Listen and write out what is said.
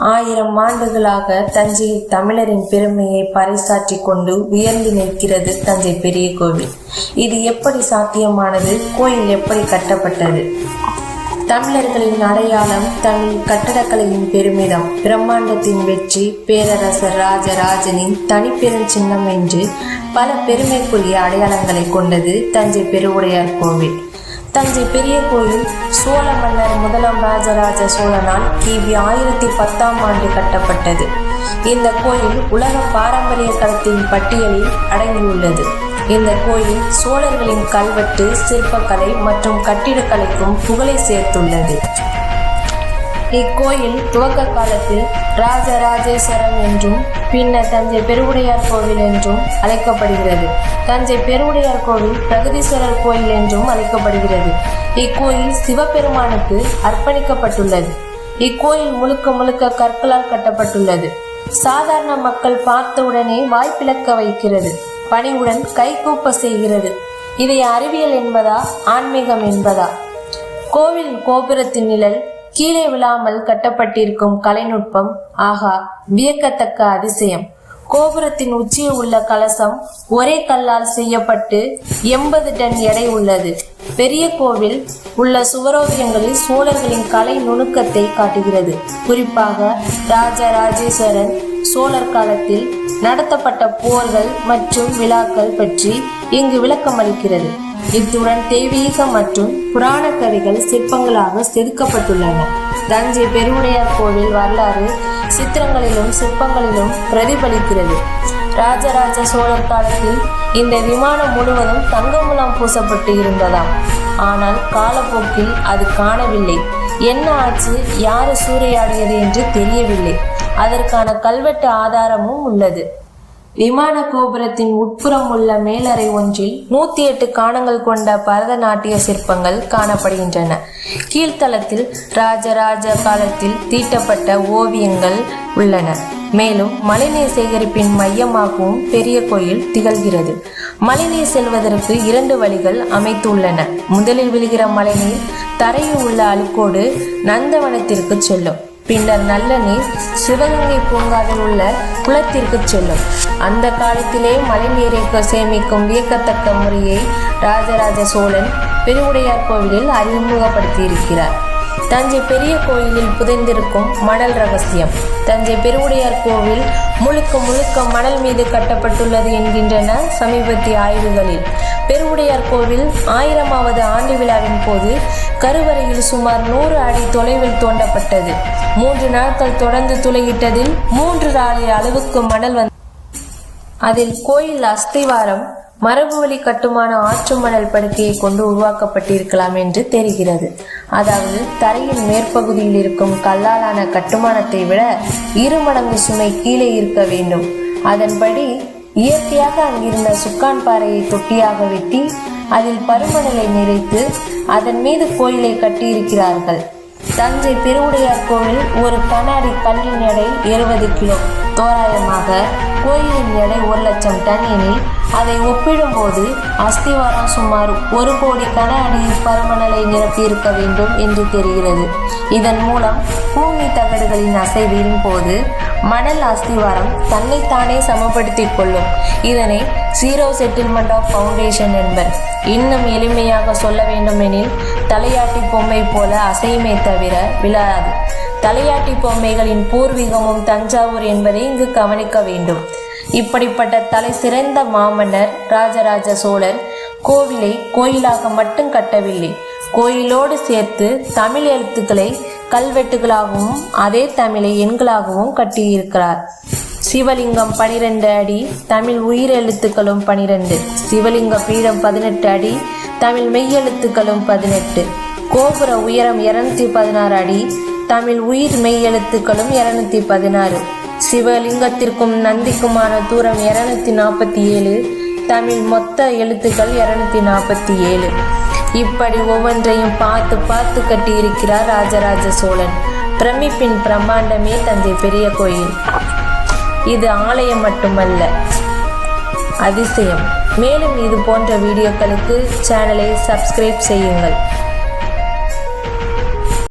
ஆயிரம் ஆண்டுகளாக தஞ்சையில் தமிழரின் பெருமையை பறைசாற்றி கொண்டு உயர்ந்து நிற்கிறது தஞ்சை பெரிய கோவில். இது எப்படி சாத்தியமானது? கோயில் எப்படி கட்டப்பட்டது? தமிழர்களின் அடையாளம் தமிழ் கட்டடக்கலையின் பெருமிதம், பிரம்மாண்டத்தின் வெற்றி, பேரரசர் ராஜராஜனின் தனிப்பெரும் சின்னம் என்று பல பெருமைக்குரிய அடையாளங்களை கொண்டது தஞ்சை பெருவுடையார் கோவில். தஞ்சை பெரிய கோயில் சோழ மன்னர் முதலாம் ராஜராஜ சோழனால் கிபி 1010ஆம் ஆண்டு கட்டப்பட்டது. இந்த கோயில் உலக பாரம்பரிய களத்தின் பட்டியலில் அடங்கியுள்ளது. இந்த கோயில் சோழர்களின் கல்வெட்டு, சிற்பக்கலை மற்றும் கட்டிடக்கலைக்கும் புகழை சேர்த்துள்ளது. இக்கோயில் துவக்க காலத்தில் ராஜராஜேஸ்வரம் என்றும் பின்னர் தஞ்சை பெருவுடையார் கோவில் என்றும் அழைக்கப்படுகிறது. தஞ்சை பெருவுடையார் கோவில் பிரகதீஸ்வரர் கோயில் என்றும் அழைக்கப்படுகிறது. இக்கோயில் சிவபெருமானுக்கு அர்ப்பணிக்கப்பட்டுள்ளது. இக்கோயில் முழுக்க முழுக்க கற்களால் கட்டப்பட்டுள்ளது. சாதாரண மக்கள் பார்த்தவுடனே வாய்ப்பிழக்க வைக்கிறது. பணிவுடன் கைகூப்ப செய்கிறது. இதை அறிவியல் என்பதா, ஆன்மீகம் என்பதா? கோவில் கோபுரத்தின் நிழல் கீழே விழாமல் கட்டப்பட்டிருக்கும் கலைநுட்பம், ஆகா, வியக்கத்தக்க அதிசயம். கோபுரத்தின் உச்சியில் உள்ள கலசம் ஒரே கல்லால் செய்யப்பட்டு 80 டன் எடை உள்ளது. பெரிய கோவில் உள்ள சுவரோவியங்களில் சோழர்களின் கலை நுணுக்கத்தை காட்டுகிறது. குறிப்பாக ராஜராஜேஸ்வரன் சோழர் காலத்தில் நடத்தப்பட்ட போர்கள் மற்றும் விழாக்கள் பற்றி இங்கு விளக்கமளிக்கிறது. இத்துடன் தெய்வீக மற்றும் புராண கதைகள் சிற்பங்களாக செதுக்கப்பட்டுள்ளன. தஞ்சை பெருவுடையார் கோவில் வரலாறு சித்திரங்களிலும் சிற்பங்களிலும் பிரதிபலிக்கிறது. ராஜராஜ சோழர் காலத்தில் இந்த விமானம் முழுவதும் தங்கமுலாம் பூசப்பட்டு இருந்ததாம். ஆனால் காலப்போக்கில் அது காணவில்லை. என்ன ஆச்சு, யாரு சூறையாடியது என்று தெரியவில்லை. அதற்கான கல்வெட்டு ஆதாரமும் உள்ளது. விமான கோபுரத்தின் உட்புறம் உள்ள மேலறை ஒன்றில் 108 காணங்கள் கொண்ட பரதநாட்டிய சிற்பங்கள் காணப்படுகின்றன. கீழ்த்தளத்தில் ராஜராஜ காலத்தில் தீட்டப்பட்ட ஓவியங்கள் உள்ளன. மேலும் மழைநீர் சேகரிப்பின் மையமாகவும் பெரிய கோயில் திகழ்கிறது. மழைநீர் செல்வதற்கு 2 வழிகள் அமைத்துள்ளன. முதலில் விழுகிற மழைநீர் தரையில் உள்ள அழுக்கோடு நந்தவனத்திற்கு செல்லும். பின்னர் நல்ல நீர் சிவகங்கை பூங்காவில் உள்ள குளத்திற்கு செல்லும். அந்த காலத்திலே மழைநீரை சேமிக்கும் வியக்கத்தக்க முறையை ராஜராஜ சோழன் பெருவுடையார் கோவிலில் அறிமுகப்படுத்தியிருக்கிறார். தஞ்சை பெரிய கோயிலில் புதைந்திருக்கும் மணல் ரகசியம். தஞ்சை பெருவுடையார் கோவில் முழுக்க முழுக்க மணல் மீது கட்டப்பட்டுள்ளது என்கின்றன சமீபத்திய ஆய்வுகளில். பெருவுடையார் கோவில் 1000வது ஆண்டு விழாவின் போது கருவறையில் சுமார் 100 அடி தொலைவில் தோண்டப்பட்டது. 3 நாட்கள் தொடர்ந்து துளையிட்டதில் 3 ராலி அளவுக்கு மணல் அதில் கோயில் அஸ்திவாரம் மரபு வழி கட்டுமான ஆற்று மணல் படுக்கையை கொண்டு உருவாக்கப்பட்டிருக்கலாம் என்று தெரிகிறது. அதாவது தரையின் மேற்பகுதியில் இருக்கும் கல்லாலான கட்டுமானத்தை விட 2 மடங்கு சுமை கீழே இருக்க வேண்டும். அதன்படி இயற்கையாக அங்கிருந்த சுக்கான் பாறையை தொட்டியாக வெட்டி அதில் பருமணலை நிறைத்து அதன் மீது கோயிலை கட்டியிருக்கிறார்கள். தஞ்சை பெருவுடையார் கோவில் ஒரு கன அடி கல்லின் எடை 70 கிலோ. தோராயமாக கோயிலின் எடை 1 லட்சம் டன் எனில் அதை ஒப்பிடும்போது அஸ்திவாரம் சுமார் 1 கோடி கன அடி பருமணலை நிரப்பியிருக்க வேண்டும் என்று தெரிகிறது. இதன் மூலம் பூமி தகடுகளின் அசைவின் போது மணல் அஸ்திவாரம் தன்னைத்தானே சமப்படுத்திக் கொள்ளும். இதனை ஜீரோ செட்டில்மெண்ட் ஆஃப் ஃபவுண்டேஷன் என்பர். இன்னும் எளிமையாக சொல்ல வேண்டுமெனில் தலையாட்டி பொம்மை போல அசையுமே தவிர விழாது. தலையாட்டி பொம்மைகளின் பூர்வீகமும் தஞ்சாவூர் என்பதை இங்கு கவனிக்க வேண்டும். இப்படிப்பட்ட தலை சிறந்த மாமன்னர் ராஜராஜ சோழர் கோவிலை கோயிலாக மட்டும் கட்டவில்லை. கோயிலோடு சேர்த்து தமிழ் எழுத்துக்களை கல்வெட்டுகளாகவும் அதே தமிழை எண்களாகவும் கட்டியிருக்கிறார். சிவலிங்கம் 12 அடி, தமிழ் உயிரெழுத்துக்களும் 12. சிவலிங்க பீடம் 18 அடி, தமிழ் மெய்யெழுத்துக்களும் 18. கோபுர உயரம் 216 அடி, தமிழ் உயிர் மெய்யெழுத்துக்களும் 216. சிவலிங்கத்திற்கும் நந்திக்குமான தூரம் 247, தமிழ் மொத்த எழுத்துக்கள் 247. இப்படி ஒவ்வொன்றையும் பார்த்து பார்த்து கட்டியிருக்கிறார் ராஜராஜ சோழன். பிரமிப்பின் பிரம்மாண்டமே தஞ்சை பெரிய கோயில். இது ஆலயம் மட்டுமல்ல, அதிசயம். மேலும் இது போன்ற வீடியோக்களுக்கு சேனலை சப்ஸ்கிரைப் செய்யுங்கள்.